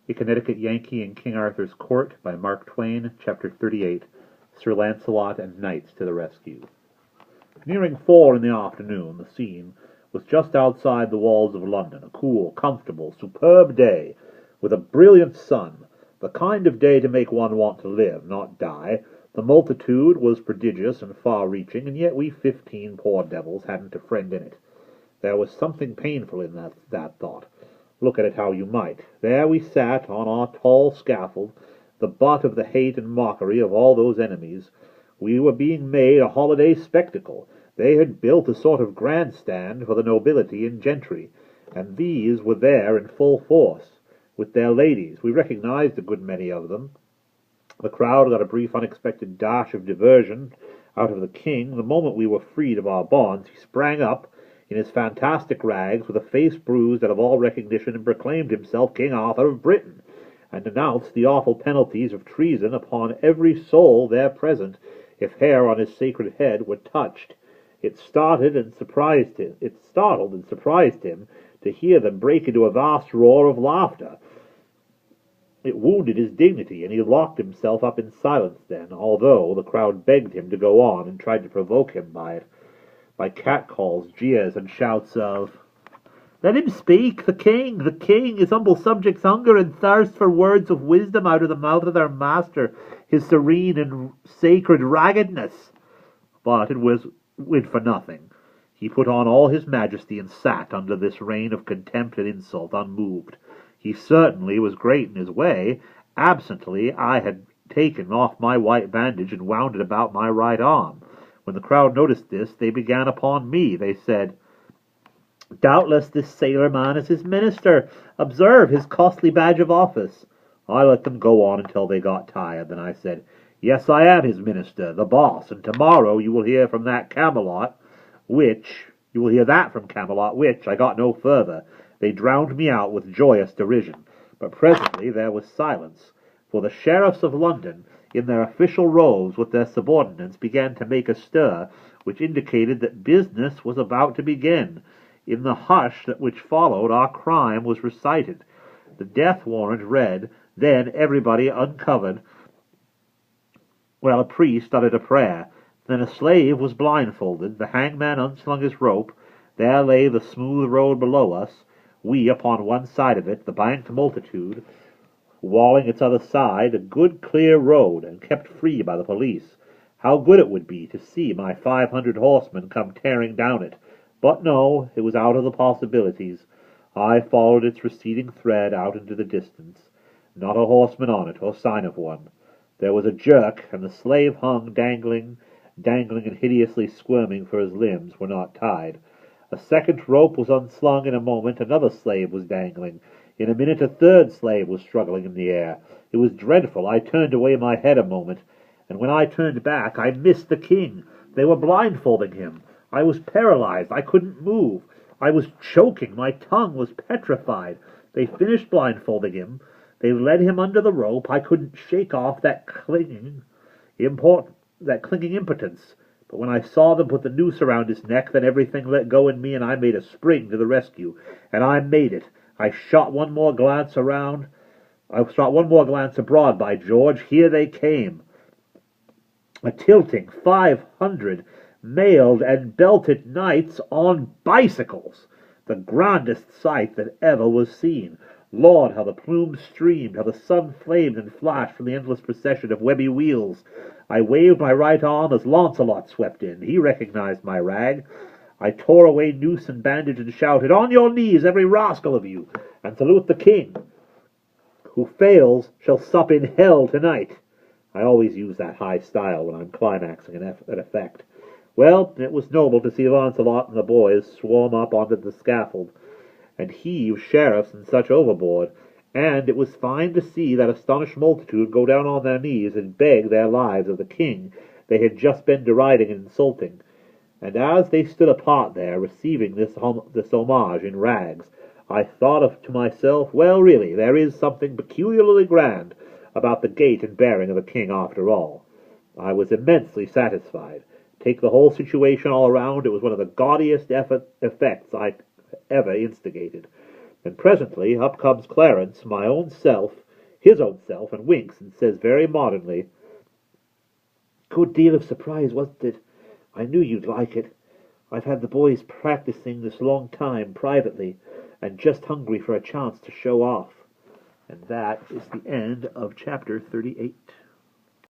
A Connecticut Yankee in King Arthur's Court by Mark Twain, Chapter 38, Sir Launcelot and Knights to the Rescue. Nearing 4 in the afternoon, the scene was just outside the walls of London, a cool, comfortable, superb day, with a brilliant sun, the kind of day to make one want to live, not die. The multitude was prodigious and far-reaching, and yet we 15 poor devils hadn't a friend in it. There was something painful in that thought. Look at it how you might. There we sat on our tall scaffold, the butt of the hate and mockery of all those enemies. We were being made a holiday spectacle. They had built a sort of grandstand for the nobility and gentry, and these were there in full force, with their ladies. We recognized a good many of them. The crowd got a brief unexpected dash of diversion out of the king. The moment we were freed of our bonds, he sprang up in his fantastic rags, with a face bruised out of all recognition, and proclaimed himself King Arthur of Britain, and denounced the awful penalties of treason upon every soul there present, if hair on his sacred head were touched. It startled and surprised him to hear them break into a vast roar of laughter. It wounded his dignity, and he locked himself up in silence then, although the crowd begged him to go on and tried to provoke him by it, by catcalls, jeers, and shouts of, "Let him speak, the king, his humble subjects hunger and thirst for words of wisdom out of the mouth of their master, his serene and sacred raggedness." But it went for nothing. He put on all his majesty and sat under this rain of contempt and insult unmoved. He certainly was great in his way. Absently I had taken off my white bandage and wound it about my right arm. When the crowd noticed this, they began upon me. They said, "Doubtless this sailor man is his minister. Observe his costly badge of office." I let them go on until they got tired. Then I said, "Yes, I am his minister, the boss, and tomorrow you will hear from that Camelot, which I got no further. They drowned me out with joyous derision. But presently there was silence, for the sheriffs of London, in their official robes with their subordinates, began to make a stir, which indicated that business was about to begin. In the hush which followed, our crime was recited, the death warrant read, then everybody uncovered, while a priest uttered a prayer. Then a slave was blindfolded, the hangman unslung his rope. There lay the smooth road below us, we upon one side of it, the banked multitude walling its other side, a good clear road, and kept free by the police. How good it would be to see my 500 horsemen come tearing down it! But no, it was out of the possibilities. I followed its receding thread out into the distance. Not a horseman on it, or sign of one. There was a jerk, and the slave hung dangling and hideously squirming, for his limbs were not tied. A second rope was unslung. In a moment another slave was dangling. In a minute a third slave was struggling in the air. It was dreadful. I turned away my head a moment, and when I turned back I missed the king. They were blindfolding him. I was paralyzed. I couldn't move. I was choking. My tongue was petrified. They finished blindfolding him. They led him under the rope. I couldn't shake off that clinging impotence. But when I saw them put the noose around his neck, then everything let go in me, and I made a spring to the rescue. And I made it. I shot one more glance abroad, by George. Here they came. A tilting 500 mailed and belted knights on bicycles. The grandest sight that ever was seen. Lord, how the plumes streamed, how the sun flamed and flashed from the endless procession of webby wheels. I waved my right arm as Launcelot swept in. He recognized my rag. I tore away noose and bandage and shouted, "On your knees, every rascal of you, and salute the king. Who fails shall sup in hell tonight." I always use that high style when I'm climaxing an effect. Well, it was noble to see Launcelot and the boys swarm up onto the scaffold and heave sheriffs and such overboard, and it was fine to see that astonished multitude go down on their knees and beg their lives of the king they had just been deriding and insulting. And as they stood apart there, receiving this homage in rags, I thought to myself, well, really, there is something peculiarly grand about the gait and bearing of a king after all. I was immensely satisfied. Take the whole situation all around, it was one of the gaudiest effects I ever instigated. And presently up comes Clarence, my own self, his own self, and winks and says very modernly, "Good deal of surprise, wasn't it? I knew you'd like it. I've had the boys practicing this long time, privately, and just hungry for a chance to show off." And that is the end of chapter 38.